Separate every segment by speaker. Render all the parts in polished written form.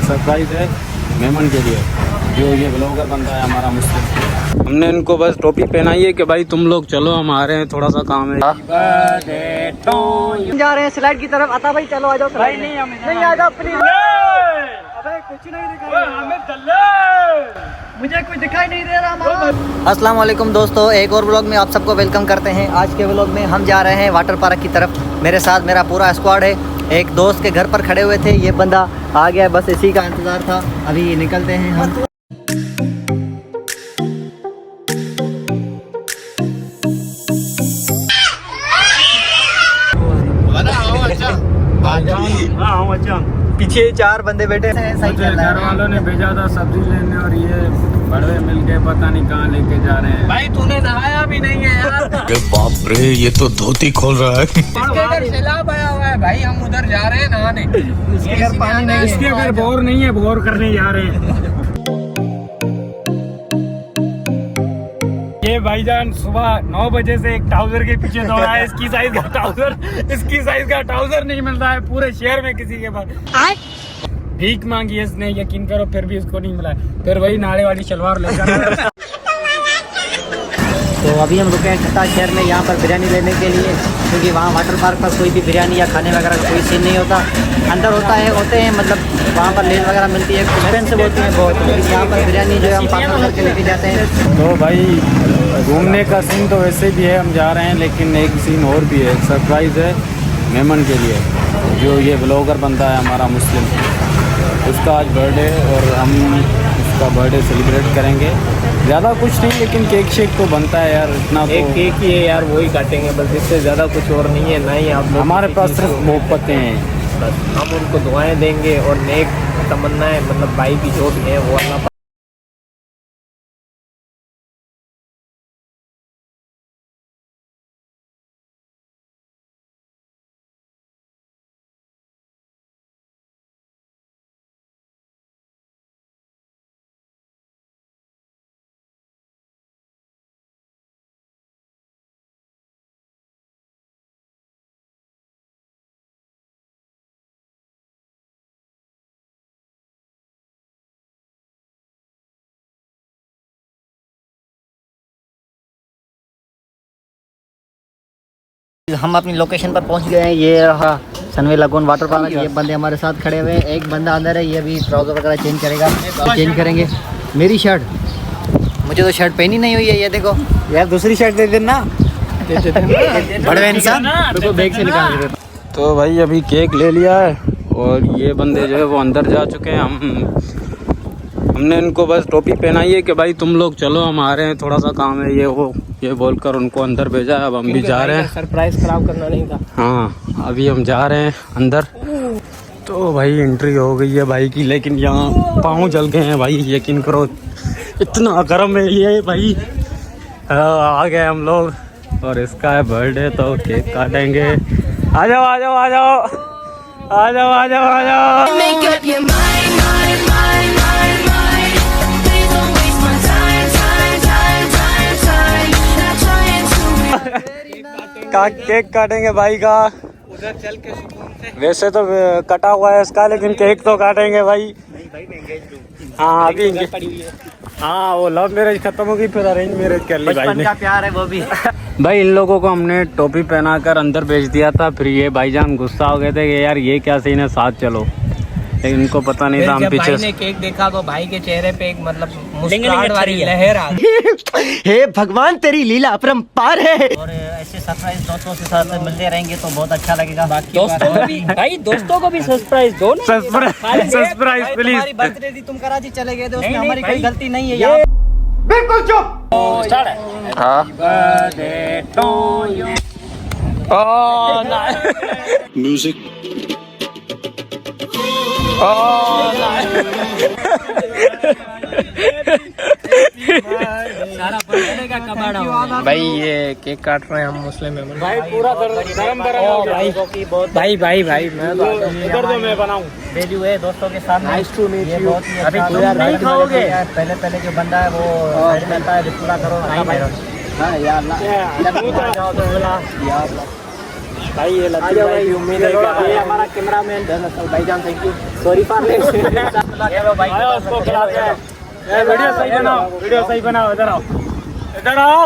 Speaker 1: Surprise है मेहमान के लिए, जो ये ब्लॉगर बनता है हमारा मुस्लिम। हमने इनको बस टोपी पहनाई है कि भाई तुम लोग चलो, हम आ रहे हैं, थोड़ा सा काम है।
Speaker 2: जा रहे हैं स्लाइड की तरफ। आता भाई चलो आ जाओ। भाई नहीं आ जाओ प्लीज। अबे कुछ नहीं दिखाई, मुझे कुछ दिखाई नहीं दे रहा। अस्सलाम वालेकुम दोस्तों, एक और व्लॉग में आप सबको वेलकम करते हैं। आज के व्लॉग में हम जा रहे हैं वाटर पार्क की तरफ। मेरे साथ मेरा पूरा स्क्वाड है। एक दोस्त के घर पर खड़े हुए थे, ये बंदा आ गया, बस इसी का इंतज़ार था। अभी निकलते हैं हम। पीछे 4 बंदे बैठे हैं।
Speaker 1: घर वालों ने भेजा था सब्जी लेने और ये बड़वे मिल के पता नहीं कहाँ लेके जा रहे हैं।
Speaker 2: भाई तूने नहाया भी नहीं है यार।
Speaker 3: अरे बाप रे, ये तो धोती खोल रहा है।
Speaker 2: इसके घर सैलाब आया हुआ है भाई, हम उधर जा रहे हैं नहाने। इसके घर पानी नहीं,
Speaker 1: इसके घर बोर नहीं है, बोर करने जा रहे हैं। ये भाईजान सुबह 9 बजे से एक ट्राउजर के पीछे दौड़ा है। इसकी साइज का ट्राउजर नहीं मिल रहा है पूरे शहर में किसी के पास। भीख मांगी है इसने, यकीन करो, फिर भी उसको नहीं मिला। फिर वही नाड़े वाली शलवार लेकर।
Speaker 2: तो अभी हम रुके हैं छठा शहर में, यहाँ पर बिरयानी लेने के लिए, क्योंकि वहाँ वाटर पार्क पर कोई भी बिरयानी या खाने वगैरह का कोई सीन नहीं होता। अंदर होते हैं मतलब वहाँ पर लेन वगैरह मिलती है, एक्सपेंसिव होती है बहुत, लेकिन यहाँ पर बिरयानी जो है हम पार्सल करके लेके जाते हैं।
Speaker 1: तो भाई घूमने का सीन तो वैसे भी है, हम जा रहे हैं, लेकिन एक सीन और भी है, सरप्राइज़ है मेहमान के लिए, जो ये ब्लॉगर बनता है हमारा मुस्लिम। उसका आज बर्थडे और हम उसका बर्थडे सेलिब्रेट करेंगे। ज़्यादा कुछ नहीं, लेकिन केक शेक तो बनता है यार, इतना तो
Speaker 4: एक केक ही है यार, वही काटेंगे बस, इससे ज़्यादा कुछ और नहीं है। ना ही आप
Speaker 1: हमारे पास सिर्फ मोहब्बतें हैं,
Speaker 4: बस हम उनको दुआएं देंगे और नेक तमन्नाएं, मतलब भाई की जो भी है वो अल्लाह।
Speaker 2: हम अपनी लोकेशन पर पहुंच गए हैं। ये रहा सनवे लगून वाटर पार्क। ये बंदे हमारे साथ खड़े हुए हैं। एक बंदा अंदर है, ये अभी ट्राउजर वगैरह चेंज करेगा, चेंज करेंगे। मेरी शर्ट, मुझे तो शर्ट पहनी नहीं हुई है, ये देखो यार, दूसरी शर्ट दे देना। बड़े इंसान देखो, बैग से निकाल के।
Speaker 1: तो भाई अभी केक ले लिया है और ये बंदे जो है वो अंदर जा चुके हैं। हमने इनको बस टोपी पहनाई है कि भाई तुम लोग चलो, हम आ रहे हैं, थोड़ा सा काम है, ये बोलकर उनको अंदर भेजा है। अब हम भी जा रहे हैं।
Speaker 4: सरप्राइज खराब करना नहीं था।
Speaker 1: हाँ, अभी हम जा रहे हैं अंदर। तो भाई एंट्री हो गई है भाई की, लेकिन यहाँ पाँव जल गए हैं भाई, यकीन करो, इतना गर्म है ये भाई। आ गए हम लोग और इसका है बर्थडे, तो केक काटेंगे। आ जाओ आ जाओ आ जाओ आ जाओ आ जाओ आ जाओ। केक काटेंगे भाई का,
Speaker 4: उधर चल के सुकून से।
Speaker 1: वैसे तो कटा हुआ है इसका, लेकिन केक तो काटेंगे भाई। हाँ अभी हाँ, वो लव मैरिज खत्म होगी, फिर अरेंज मैरिज कर ली भाई ने।
Speaker 2: का प्यार है वो भी।
Speaker 1: भाई इन लोगों को हमने टोपी पहनाकर अंदर भेज दिया था, फिर ये भाईजान गुस्सा हो गए थे कि यार ये क्या सीन है, साथ चलो, लेकिन इनको पता नहीं था हम
Speaker 4: जब
Speaker 1: पीछे
Speaker 4: भाई ने केक देखा तो भाई के चेहरे पे एक मतलब मुस्कुराहट वाली लहर आ गई।
Speaker 2: हे भगवान, तेरी लीला अपरंपार है। और ऐसे सरप्राइज दोस्तों के साथ मिलते रहेंगे तो बहुत अच्छा लगेगा।
Speaker 4: दोस्तों को भी भाई, दोस्तों को भी सरप्राइज दो ना।
Speaker 1: Surprise please.
Speaker 2: हमारी बर्थडे थी, तुम कराची चले गए थे, उसमें हमारी कोई गलती नहीं है यार। बिल्कुल चुप।
Speaker 3: म्यूजिक
Speaker 4: भाई ये केक काट रहे हैं हम मुस्लिम मेहमान।
Speaker 1: भाई पूरा गरम
Speaker 4: भाई भाई भाई मैं
Speaker 1: इधर तो मैं बनाऊं।
Speaker 2: वैल्यू है दोस्तों के साथ।
Speaker 4: Nice to meet you.
Speaker 2: अभी तुम नहीं खाओगे। पहले जो बंदा है वो साइड में आता है, पूरा करो।
Speaker 4: भाई ये
Speaker 2: उम्मीद है ये हमारा कैमरामैन भाईजान, thank you. Sorry for late.
Speaker 1: आया उसको खिलाते हैं। वीडियो सही बनाओ, वीडियो सही बनाओ। इधर आओ, इधर आओ,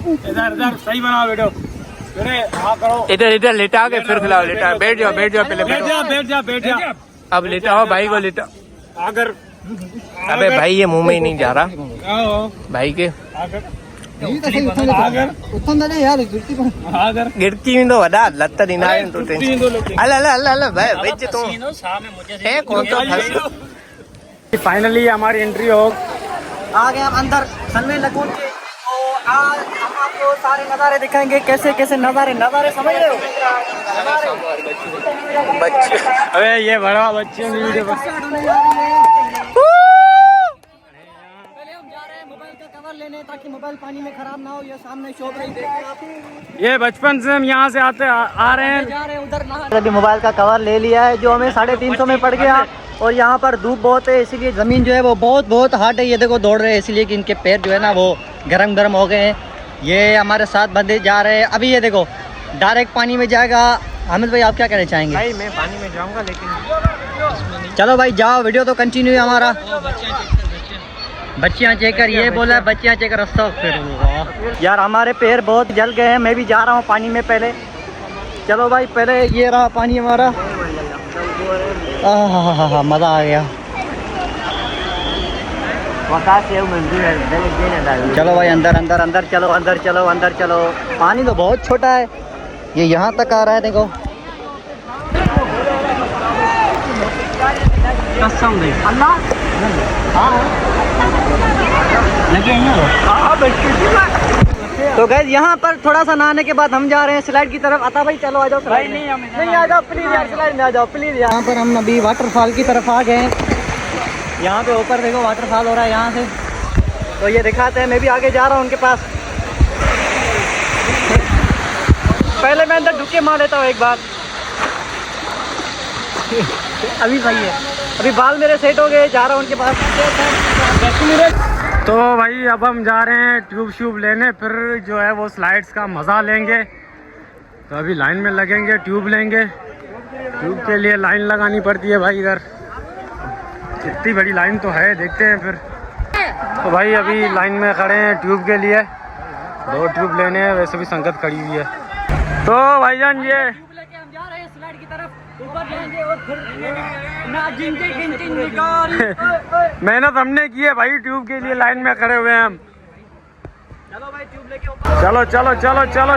Speaker 1: इधर इधर सही बनाओ वीडियो। अरे हाँ करो।
Speaker 4: इधर इधर लेटा के फिर खिलाओ। लेटा बैठ जाओ पहले
Speaker 1: बैठ जा, बैठ जा, बैठ जा।
Speaker 4: अब लेटाओ भाई को लेटा।
Speaker 1: अगर
Speaker 4: अबे भाई ये मुंह में ही नहीं जा रहा
Speaker 1: आओ,
Speaker 4: भाई के।
Speaker 1: अगर
Speaker 4: गिरती में तो वड़ा लत्ता दिन आए तो अल्लाह अल्लाह अल्लाह अल्लाह भाई बेच तू है कौन सा फंस।
Speaker 1: फाइनली हमारी एंट्री हो
Speaker 2: आ गए हम अंदर सनवे लगून के। तो आज हम आपको सारे नज़ारे दिखाएंगे, कैसे कैसे नज़ारे समझ रहे हो?
Speaker 4: बच्चे
Speaker 1: अबे ये बड़ा बच्चे वीडियो
Speaker 2: पहले हम जा रहे हैं मोबाइल का कवर लेने, ताकि मोबाइल पानी में खराब ना हो। ये सामने शॉप है, देखिए आप।
Speaker 1: ये बचपन से हम यहाँ से आ रहे हैं।
Speaker 2: जा रहे हैं उधर नहा। अभी मोबाइल का कवर ले लिया है, जो हमें 350 में पड़ गया। और यहाँ पर धूप बहुत है, इसीलिए ज़मीन जो है वो बहुत हार्ड है। ये देखो दौड़ रहे हैं, इसलिए कि इनके पैर जो है ना वो गरम हो गए हैं। ये हमारे साथ बंदे जा रहे हैं। अभी ये देखो डायरेक्ट पानी में जाएगा। हामिद भाई आप क्या कहना चाहेंगे?
Speaker 4: भाई मैं पानी में जाऊंगा लेकिन
Speaker 2: चलो भाई जाओ, वीडियो तो कंटिन्यू है हमारा। बच्चियाँ चेक कर, ये बोला बच्चियाँ चेक कर। रास्ता फिर यार हमारे पैर बहुत जल गए हैं। मैं भी जा रहा हूँ पानी में पहले। चलो भाई पहले ये रहा पानी हमारा। मज़ा आ गया। चलो भाई अंदर चलो। पानी तो बहुत छोटा है, ये यहाँ तक आ रहा है। देखो तो गैस यहाँ पर थोड़ा सा नहाने के बाद हम जा रहे हैं स्लाइड की तरफ। आता भाई चलो आ जाओ। भाई नहीं आ जाओ प्लीज यार, स्लाइड में आ जाओ प्लीज। यहाँ पर हम अभी वाटरफॉल की तरफ आ गए हैं। यहाँ पे ऊपर देखो वाटरफॉल हो रहा है यहाँ से, तो ये दिखाते हैं। मैं भी आगे जा रहा हूँ उनके पास। पहले मैं अंदर डुबकी मार लेता हूँ एक बार। अभी सही है, अभी बाल मेरे सेट हो गए। जा रहा हूँ उनके पास।
Speaker 1: तो भाई अब हम जा रहे हैं ट्यूब लेने, फिर जो है वो स्लाइड्स का मज़ा लेंगे। तो अभी लाइन में लगेंगे, ट्यूब लेंगे। ट्यूब के लिए लाइन लगानी पड़ती है भाई। इधर इतनी बड़ी लाइन तो है, देखते हैं फिर। तो भाई अभी लाइन में खड़े हैं ट्यूब के लिए। 2 ट्यूब लेने हैं, वैसे भी संगत खड़ी हुई है। तो भाईजान ये
Speaker 2: लेके हम जा रहे हैं स्लाइड की तरफ। ऊपर जाएंगे और फिर ना जिंजी निकाल।
Speaker 1: मेहनत हमने की है भाई, ट्यूब के लिए लाइन में खड़े हुए हैं हम।
Speaker 2: चलो भाई ट्यूब लेके ऊपर।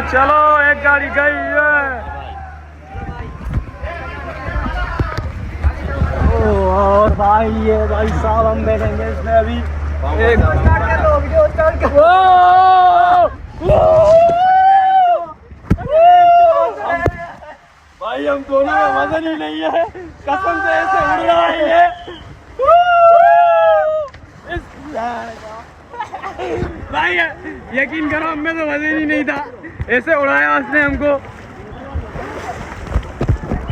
Speaker 1: चलो एक गाड़ी गई है।
Speaker 2: और भाई ये भाई साहब हम बैठेंगे इसमें अभी।
Speaker 1: भाई हम दोनों में वजन ही नहीं है, कसम से ऐसे उड़ रहा है ये। भाई यकीन करो हम में तो वजन ही नहीं था, ऐसे उड़ाया उसने हमको।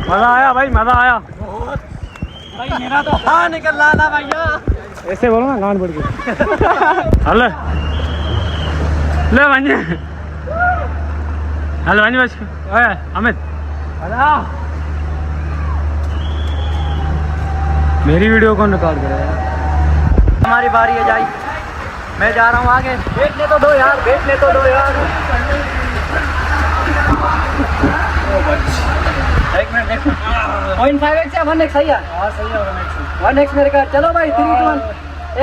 Speaker 1: मजा आया भाई, मजा आया।
Speaker 2: भाई मेरा तो हाँ निकल रहा था भैया।
Speaker 1: ऐसे बोलो ना गांड बढ़ के। हेलो ले बन हेलो बन बच अमित मेरी वीडियो कौन रिकॉर्ड करेगा?
Speaker 2: हमारी बारी है जाई, मैं जा रहा हूँ आगे। बैठने तो दो यार, बैठने तो दो यार। एक मिनट देखो। 0.5x या 1x सही है?
Speaker 1: हाँ सही है
Speaker 2: 1x मेरे का। चलो भाई 3 2 1।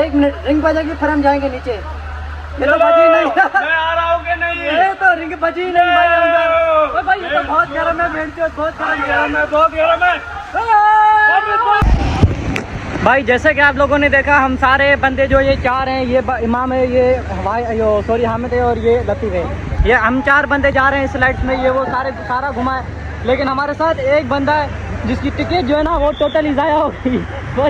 Speaker 2: एक मिनट रिंग बजेगी फिर हम जाएंगे नीचे। ये तो बजी नहीं।
Speaker 1: मैं आ रहा हूँ कि नहीं?
Speaker 2: ये तो रिंग बजी नहीं भाई अंदर। ओ भाई ये तो बहुत गर्म है, बेंचो बहुत गर्म है, बहुत गर्म है। भाई जैसे कि आप लोगों ने देखा, हम सारे बंदे जो ये 4 हैं, ये इमाम है, ये सॉरी हामिद है और ये लतीफ़ है। ये हम 4 बंदे जा रहे हैं स्लाइड्स में। ये वो सारा घुमा है, लेकिन हमारे साथ एक बंदा है जिसकी टिकट जो है ना वो टोटली ज़ाया हो गई। वो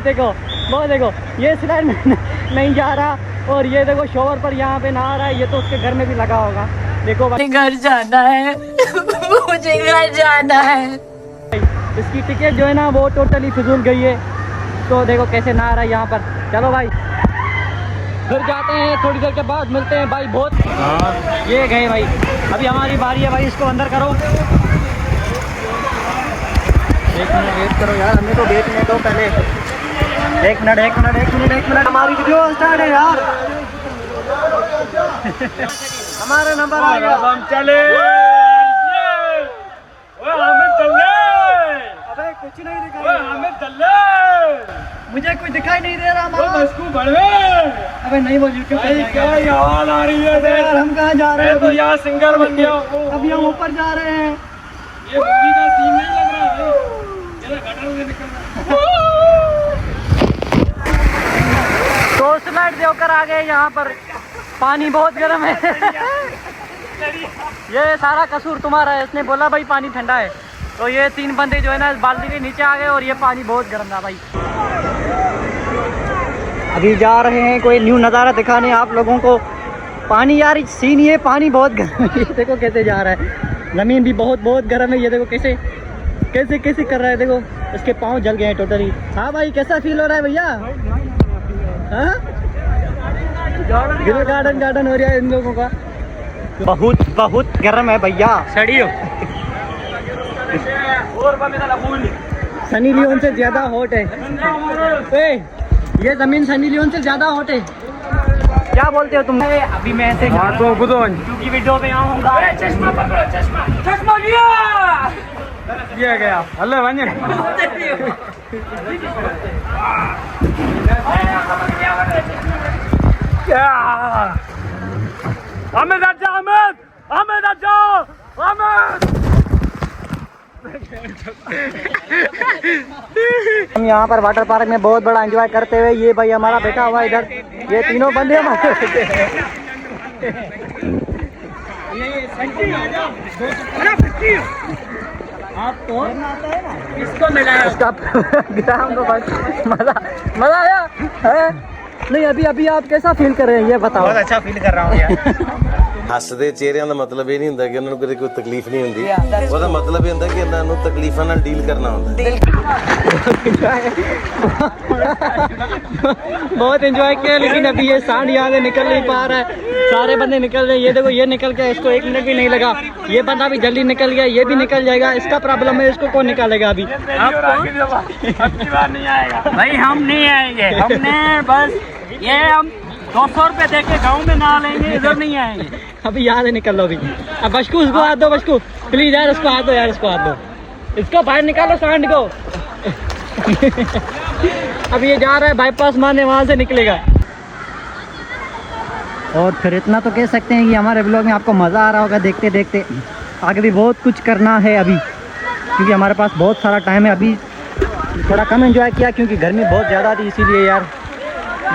Speaker 2: देखो ये स्लाइड में नहीं जा रहा, और ये देखो शॉवर पर यहाँ पे नहा रहा है। ये तो उसके घर में भी लगा होगा। देखो भाई
Speaker 5: घर जाना है। मुझे घर जाना है।
Speaker 2: इसकी टिकट जो है ना वो टोटली फिजूल गई है। तो देखो कैसे नहा रहा है यहाँ पर। चलो भाई फिर जाते हैं, थोड़ी देर के बाद मिलते हैं भाई। बहुत ये गए भाई, अभी हमारी बारी है भाई। इसको अंदर करो। एक मिनट वेट करो यार, हमें तो देखने दो पहले। एक मिनट, हमारी वीडियो स्टार्ट है यार। हमारा नंबर आ गया।
Speaker 1: हम चले।
Speaker 2: अबे कुछ नहीं दिखाई,
Speaker 1: हमें चले।
Speaker 2: मुझे कुछ दिखाई नहीं दे रहा हमारा।
Speaker 1: बस को बढ़वे।
Speaker 2: अबे नहीं बोल यूट्यूब पे
Speaker 1: क्या आवाज आ रही है?
Speaker 2: यार हम कहाँ जा रहे हैं?
Speaker 1: तो यहाँ सिंगर बन गया।
Speaker 2: अभी हम ऊपर जा रहे हैं।
Speaker 1: ये मूवी का सीन नहीं लग रहा है। ये गटर से निकल रहा है।
Speaker 2: तो स्लाइड देकर आ गए यहाँ पर। पानी बहुत गर्म है। ये सारा कसूर तुम्हारा है। इसने बोला भाई पानी ठंडा है, तो ये 3 बंदे जो है ना इस बाल्टी के नीचे आ गए और ये पानी बहुत गर्म था भाई। अभी जा रहे हैं कोई न्यू नज़ारा दिखाने आप लोगों को। पानी यार सीन, ये पानी बहुत गर्म है। ये देखो कैसे जा रहा है। ज़मीन भी बहुत गर्म है। ये देखो कैसे कैसे कैसे कर रहा है। देखो इसके पाँव जल गए हैं टोटली। हाँ भाई कैसा फील हो रहा है भैया? हाँ गार्डन हो रहा है इन लोगों का। बहुत गर्म है भैया।
Speaker 1: सड़ियो।
Speaker 2: सनी लियोन से ज्यादा हॉट है। ये जमीन सनी लियोन से ज्यादा हॉट है। क्या बोलते हो तुम? अभी मैं ऐसे क्योंकि वीडियो पे आऊंगा।
Speaker 1: चश्मा पकड़ो, चश्मा लिया गया। हेलो वंजन। क्या? अहमद
Speaker 2: हम यहाँ पर वाटर पार्क में बहुत बड़ा एंजॉय करते हुए, ये भाई हमारा बैठा हुआ इधर। ये तीनों बंदे हमारे आप तो इसको मिलाया मजा आया है? नहीं अभी आप कैसा फील कर रहे हैं ये बताओ।
Speaker 4: बहुत अच्छा फील कर रहा हूँ यार। ਹੱਸਦੇ ਚਿਹਰਿਆਂ ਦਾ ਮਤਲਬ ਇਹ ਨਹੀਂ ਹੁੰਦਾ ਕਿ ਉਹਨਾਂ ਨੂੰ ਕਦੇ ਕੋਈ ਤਕਲੀਫ ਨਹੀਂ ਹੁੰਦੀ। ਉਹਦਾ ਮਤਲਬ ਇਹ ਹੁੰਦਾ ਕਿ ਇਹਨਾਂ ਨੂੰ ਤਕਲੀਫਾਂ ਨਾਲ ਡੀਲ ਕਰਨਾ ਹੁੰਦਾ।
Speaker 2: बहुत एंजॉय किया, लेकिन अभी ये सांड यहाँ से निकल नहीं पा रहा है। सारे बंदे निकल रहे हैं। ये देखो ये निकल गया, इसको 1 मिनट भी नहीं लगा। ये बंदा भी जल्दी निकल गया, ये भी निकल जाएगा। इसका प्रॉब्लम है, इसको कौन निकालेगा अभी?
Speaker 1: भाई हम नहीं आएंगे। हमने बस ये हम 200 रुपए दे के गाँव में ना लेंगे, इधर नहीं आएंगे।
Speaker 2: अभी यहाँ से निकल लो अभी। अब बशकू उसको हाथ दो, बशकू प्लीज यार उसको हाथ दो यार, इसको हाथ दो। इसको बाहर निकालो सांड को। अब ये जा रहा है बाईपास मारने, वहाँ से निकलेगा। और फिर इतना तो कह सकते हैं कि हमारे ब्लॉग में आपको मज़ा आ रहा होगा देखते देखते। आगे भी बहुत कुछ करना है अभी, क्योंकि हमारे पास बहुत सारा टाइम है। अभी थोड़ा कम एंजॉय किया क्योंकि गर्मी बहुत ज़्यादा थी, इसीलिए यार।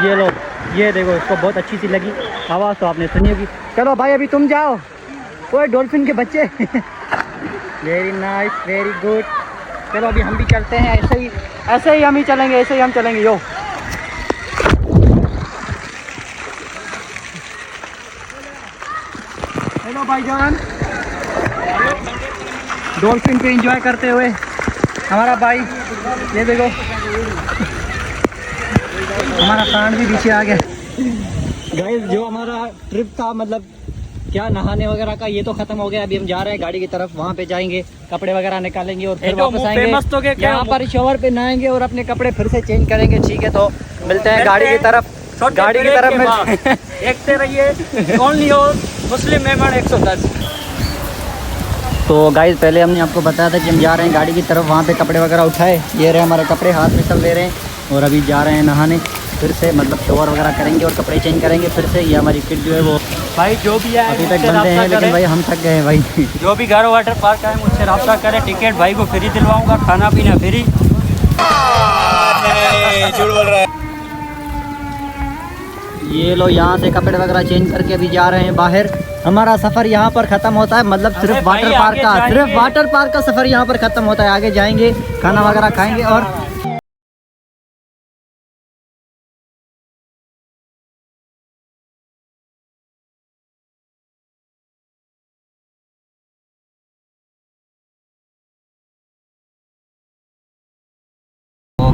Speaker 2: ये लो ये देखो, इसको बहुत अच्छी सी लगी आवाज़ तो आपने सुनी होगी। चलो भाई अभी तुम जाओ। ओए डॉल्फिन के बच्चे। Very nice, very good. चलो अभी हम भी चलते हैं। ऐसे ही हम ही चलेंगे, ऐसे ही हम चलेंगे। यो हेलो भाईजान, डॉल्फिन पे एंजॉय करते हुए हमारा भाई। ये देखो हमारा सांड भी पीछे आ गया। गाइस जो हमारा ट्रिप था, मतलब क्या नहाने वगैरह का, ये तो खत्म हो गया। अभी हम जा रहे हैं गाड़ी की तरफ, वहाँ पे जाएंगे, कपड़े वगैरह निकालेंगे और फिर वापस आएंगे। यहाँ पर शॉवर पे नहाएंगे और अपने कपड़े फिर से चेंज करेंगे। ठीक है, तो मिलते हैं गाड़ी की तरफ। गाड़ी की तरफ मिलते हैं।
Speaker 1: देखते रहिए ओनली और मुस्लिम मेहमान 110।
Speaker 2: तो गाइस पहले हमने आपको बताया था कि हम जा रहे हैं गाड़ी की तरफ, वहाँ पे कपड़े वगैरह उठाए। ये रहे हमारे कपड़े, हाथ में सब ले रहे हैं और अभी जा रहे हैं नहाने। फिर से मतलब शॉवर वगैरह करेंगे और कपड़े चेंज करेंगे फिर से। ये हमारी किट जो है वो
Speaker 1: भाई जो भी आए
Speaker 2: अभी तक बंदे हैं, लेकिन भाई हम थक गए हैं भाई।
Speaker 1: जो भी घर वाटर पार्क आए मुझसे रब्ता करें। टिकट भाई को फ्री दिलवाऊंगा, खाना पीना फ्री।
Speaker 4: झूठ बोल रहा है।
Speaker 2: ये लो यहाँ से कपड़े वगैरह चेंज करके अभी जा रहे हैं बाहर। हमारा सफ़र यहाँ पर ख़त्म होता है, मतलब सिर्फ वाटर पार्क का, सिर्फ वाटर पार्क का सफ़र यहाँ पर ख़त्म होता है। आगे जाएंगे, खाना वगैरह खाएंगे और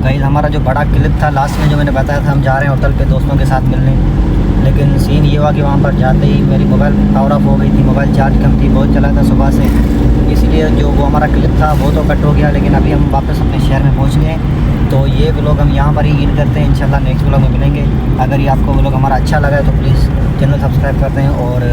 Speaker 2: गाइस हमारा जो बड़ा क्लिप था लास्ट में जो मैंने बताया था, हम जा रहे हैं होटल पे दोस्तों के साथ मिलने। लेकिन सीन ये हुआ कि वहाँ पर जाते ही मेरी मोबाइल पावर ऑफ हो गई थी। मोबाइल चार्ज कम थी, बहुत चला था सुबह से, इसलिए लिए जो वो हमारा क्लिप था वो तो कट हो गया, लेकिन अभी हम वापस अपने शहर में पहुंच गए हैं। तो ये व्लॉग हम यहाँ पर ही एंड करते हैं। इंशाल्लाह नेक्स्ट व्लॉग में मिलेंगे। अगर ये आपको व्लॉग हमारा अच्छा लगा है तो प्लीज़ चैनल सब्सक्राइब कर दें और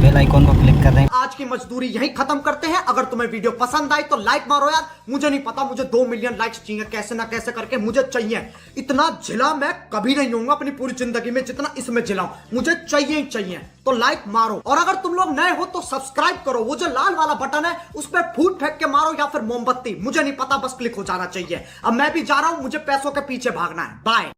Speaker 2: बेल आइकॉन को क्लिक कर दें।
Speaker 6: आज की मजदूरी यहीं खत्म करते हैं। अगर तुम्हें वीडियो पसंद आई तो लाइक मारो यार। मुझे नहीं पता, मुझे 2 मिलियन लाइक्स चाहिए, कैसे ना कैसे करके मुझे चाहिए। इतना झिला मैं कभी नहीं होऊंगा अपनी पूरी जिंदगी में जितना इसमें झिलाऊं। मुझे चाहिए ही चाहिए। तो लाइक मारो, और अगर तुम लोग नए हो तो सब्सक्राइब करो। वो जो लाल वाला बटन है उस पर फूट फेंक के मारो या फिर मोमबत्ती, मुझे नहीं पता, बस क्लिक हो जाना चाहिए। अब मैं भी जा रहा हूं, मुझे पैसों के पीछे भागना है। बाय।